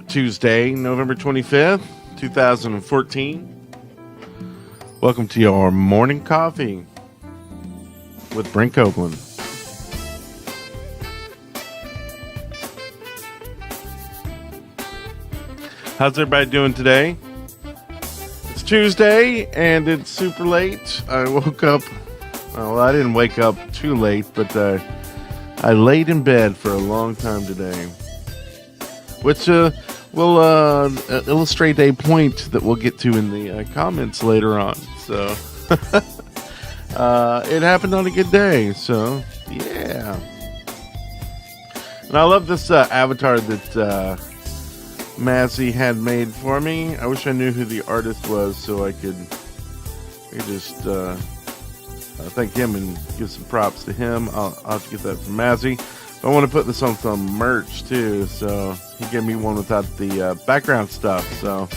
Tuesday, November 25th, 2014. Welcome to your morning coffee with Brent Copeland. How's everybody doing today? It's Tuesday and it's super late. I woke up, well, I didn't wake up too late, but I laid in bed for a long time today, which will illustrate a point that we'll get to in the comments later on. So it happened on a good day, so yeah. And I love this avatar that Mazzy had made for me. I wish I knew who the artist was so I could just thank him and give some props to him. I'll have to get that from Mazzy. I want to put this on some merch too, so he gave me one without the background stuff. So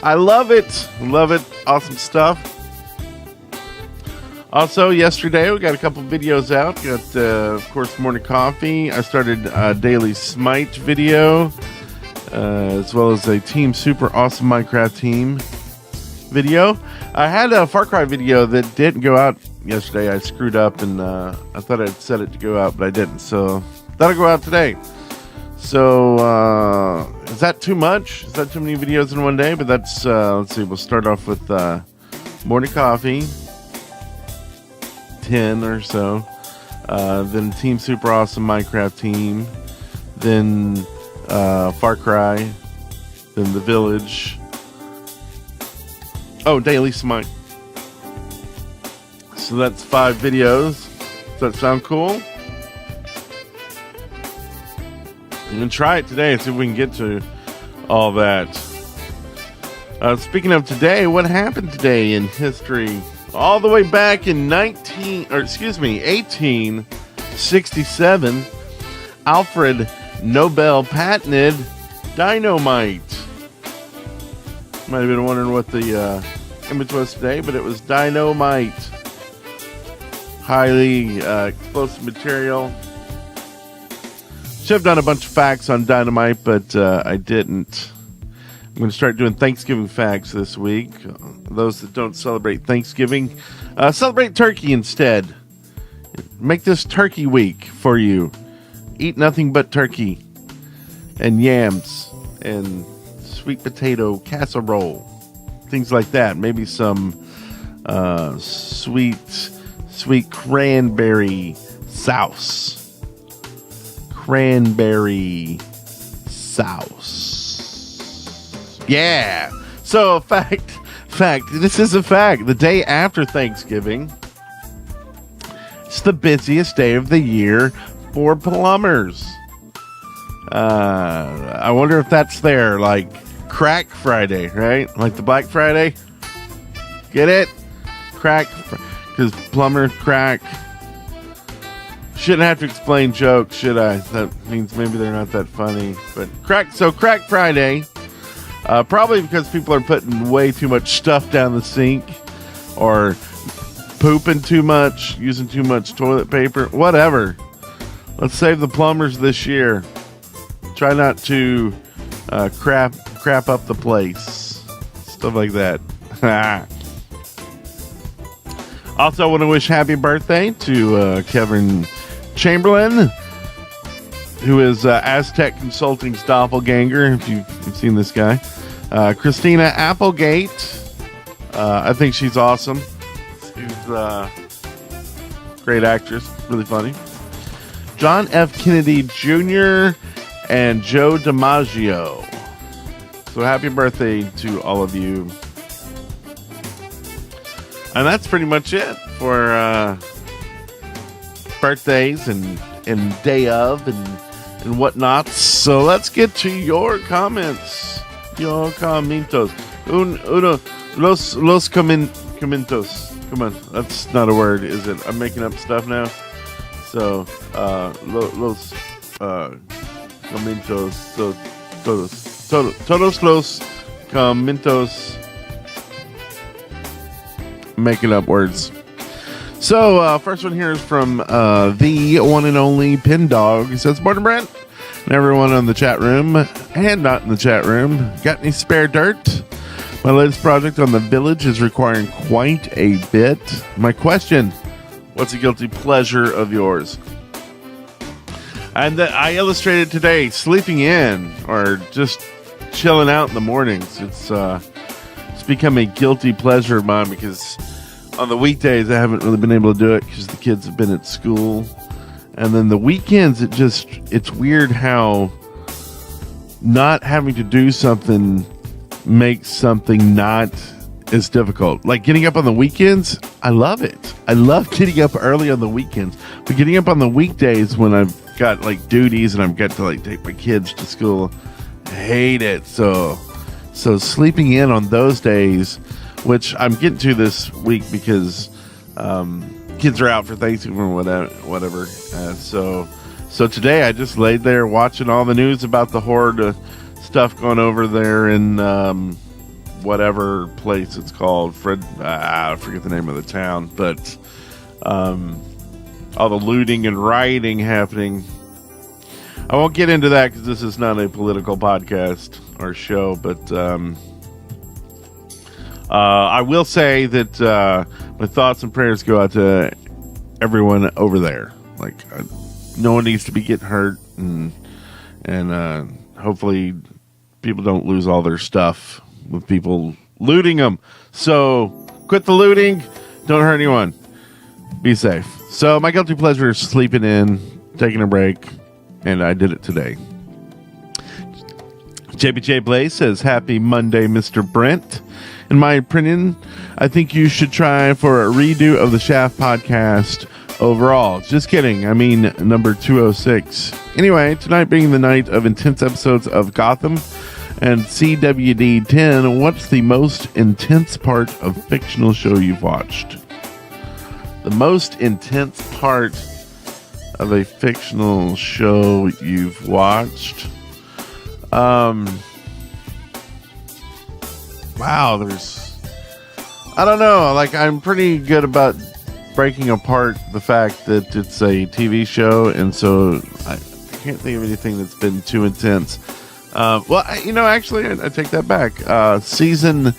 I love it. Awesome stuff. Also, yesterday we got a couple videos out. Got of course morning coffee. I started a daily Smite video, as well as a Team Super Awesome Minecraft Team video. I had a Far Cry video that didn't go out yesterday. I screwed up and I thought I'd set it to go out, but I didn't. So that'll go out today. So is that too much? Is that too many videos in one day? But that's let's see. We'll start off with morning coffee, 10 or so. Then Team Super Awesome Minecraft Team. Then Far Cry. Then The Village. Oh, Daily Smite. So that's 5 videos. Does that sound cool? I'm going to try it today and see if we can get to all that. Speaking of today, what happened today in history? All the way back in 1867, Alfred Nobel patented DYNO-MITE. Might have been wondering what the image was today, but it was DYNO-MITE. Highly explosive material. Should have done a bunch of facts on dynamite, but I didn't. I'm going to start doing Thanksgiving facts this week. Those that don't celebrate Thanksgiving, celebrate turkey instead. Make this turkey week for you. Eat nothing but turkey and yams and sweet potato casserole, things like that. Maybe some sweet cranberry sauce. Cranberry sauce. Yeah. So fact. This is a fact. The day after Thanksgiving, it's the busiest day of the year for plumbers. I wonder if that's there, like Crack Friday, right? Like the Black Friday. Get it? Crack, because plumber crack. Shouldn't have to explain jokes, should I? That means maybe they're not that funny. But Crack Friday, probably because people are putting way too much stuff down the sink, or pooping too much, using too much toilet paper, whatever. Let's save the plumbers this year. Try not to crap up the place. Stuff like that. Also, I want to wish happy birthday to Kevin Chamberlain, who is Aztec Consulting's doppelganger, if you've seen this guy. Christina Applegate. I think she's awesome. She's a great actress. Really funny. John F. Kennedy Jr. and Joe DiMaggio. So happy birthday to all of you. And that's pretty much it for birthdays and day of and whatnot. So let's get to your comments. Your commentos. Los comentos. Come on, that's not a word, is it? I'm making up stuff now. So, los comentos. So, todos los comentos. Making up words. So, first one here is from the one and only Pin Dog. He says, "Morning, Brent. everyone on the chat room and not in the chat room. Got any spare dirt? My latest project on the village is requiring quite a bit. My question, what's a guilty pleasure of yours? And I illustrated today, sleeping in or just chilling out in the mornings. It's become a guilty pleasure of mine because on the weekdays I haven't really been able to do it because the kids have been at school. And then the weekends, it's weird how not having to do something makes something not as difficult. Like getting up on the weekends, I love it. I love getting up early on the weekends. But getting up on the weekdays when I've got like duties and I've got to like take my kids to school, I hate it. So sleeping in on those days, which I'm getting to this week because kids are out for Thanksgiving or whatever. So today I just laid there watching all the news about the horde stuff going over there in whatever place it's called. I forget the name of the town, but all the looting and rioting happening. I won't get into that because this is not a political podcast or show, but I will say that my thoughts and prayers go out to everyone over there. Like, no one needs to be getting hurt, and hopefully people don't lose all their stuff with people looting them. So, quit the looting. Don't hurt anyone. Be safe. So, my guilty pleasure is sleeping in, taking a break, and I did it today. JBJ Blaze says, Happy Monday, Mr. Brent. In my opinion, I think you should try for a redo of the Shaft podcast overall. Just kidding. I mean, number 206. Anyway, tonight being the night of intense episodes of Gotham and CWD 10, what's the most intense part of fictional show you've watched? The most intense part of a fictional show you've watched? Wow, I don't know, like, I'm pretty good about breaking apart the fact that it's a TV show, and so I can't think of anything that's been too intense. Actually, I take that back. Season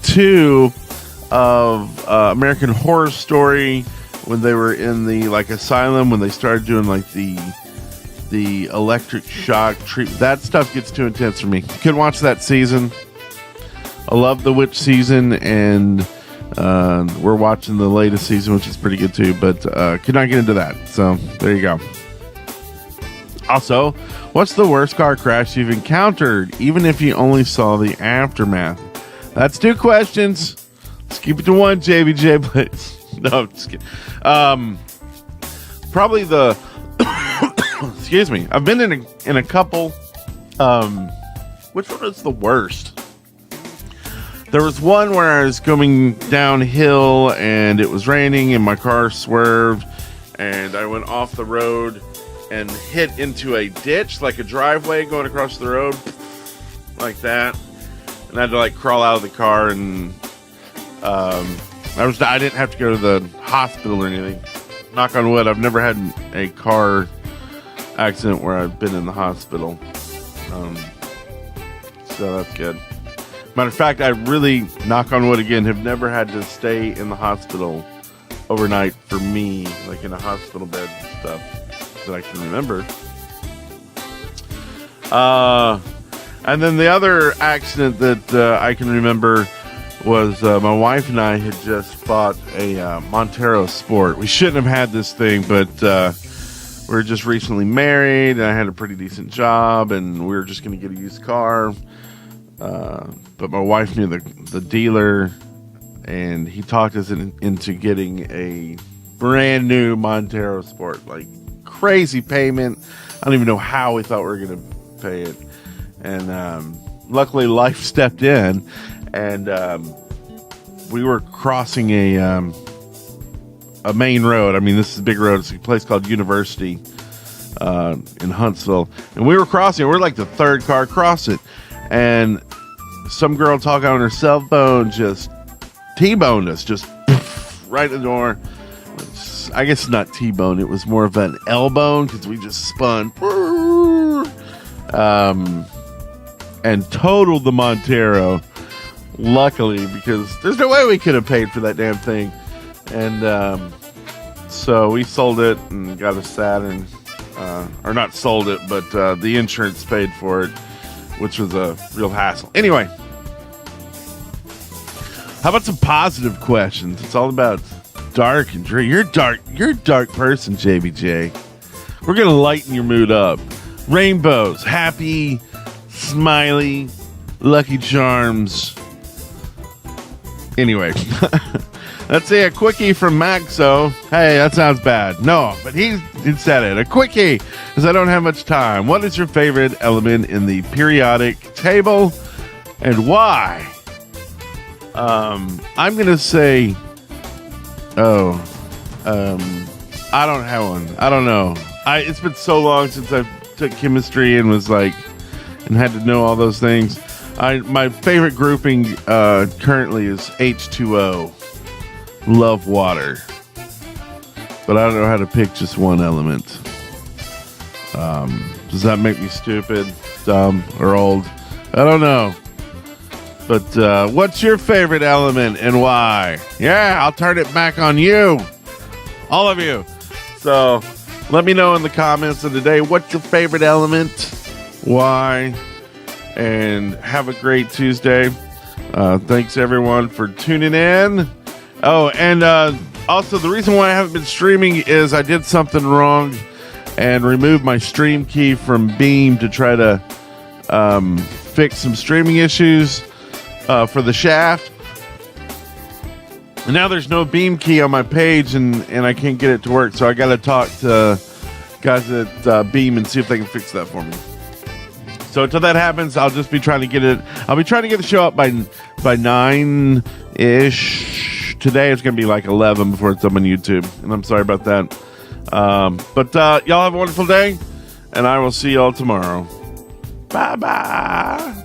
2 of American Horror Story, when they were in the, like, asylum, when they started doing, like, the electric shock treatment, that stuff gets too intense for me. You can watch that season. I love the witch season, and we're watching the latest season, which is pretty good too, but could not get into that. So there you go. Also, what's the worst car crash you've encountered, even if you only saw the aftermath? That's 2 questions. Let's keep it to 1, JBJ, please. No, I'm just kidding. Probably the excuse me. I've been in a couple. Which one is the worst? There was one where I was going downhill and it was raining and my car swerved and I went off the road and hit into a ditch, like a driveway going across the road, like that. And I had to like crawl out of the car, and I didn't have to go to the hospital or anything. Knock on wood, I've never had a car accident where I've been in the hospital. So that's good. Matter of fact, I really, knock on wood again, have never had to stay in the hospital overnight for me, like in a hospital bed and stuff, that I can remember. And then the other accident that I can remember was my wife and I had just bought a Montero Sport. We shouldn't have had this thing, but we were just recently married, and I had a pretty decent job, and we were just going to get a used car. But my wife knew the dealer, and he talked us into getting a brand new Montero Sport, like crazy payment. I don't even know how we thought we were going to pay it. And luckily life stepped in, and we were crossing a main road. I mean, this is a big road. It's a place called University in Huntsville. And we were crossing. We're like the third car across it. And some girl talking on her cell phone just T-boned us, just right in the door. I guess not T-bone. It was more of an L-bone because we just spun. and totaled the Montero. Luckily, because there's no way we could have paid for that damn thing. And so we sold it and got a Saturn. Or not sold it, but the insurance paid for it, which was a real hassle. Anyway, how about some positive questions? It's all about dark and dreary. You're a dark person, JBJ. We're going to lighten your mood up. Rainbows, happy, smiley, Lucky Charms. Anyway, let's see a quickie from Maxo. Hey, that sounds bad. No, but he said it. A quickie, because I don't have much time. What is your favorite element in the periodic table, and why? I'm gonna say, I don't have one. I don't know. It's been so long since I took chemistry and was like, and had to know all those things. My favorite grouping currently is H2O. Love water. But I don't know how to pick just one element. Does that make me stupid, dumb, or old? I don't know. But what's your favorite element and why? Yeah, I'll turn it back on you. All of you. So let me know in the comments of today, what's your favorite element? Why? And have a great Tuesday. Thanks everyone for tuning in. Oh, and also the reason why I haven't been streaming is I did something wrong and removed my stream key from Beam to try to fix some streaming issues for the shaft. And now there's no Beam key on my page and I can't get it to work. So I got to talk to guys at Beam and see if they can fix that for me. So until that happens, I'll just be trying to get it. I'll be trying to get the show up by 9-ish. Today it's going to be like 11 before it's up on YouTube. And I'm sorry about that. But y'all have a wonderful day. And I will see y'all tomorrow. Bye-bye.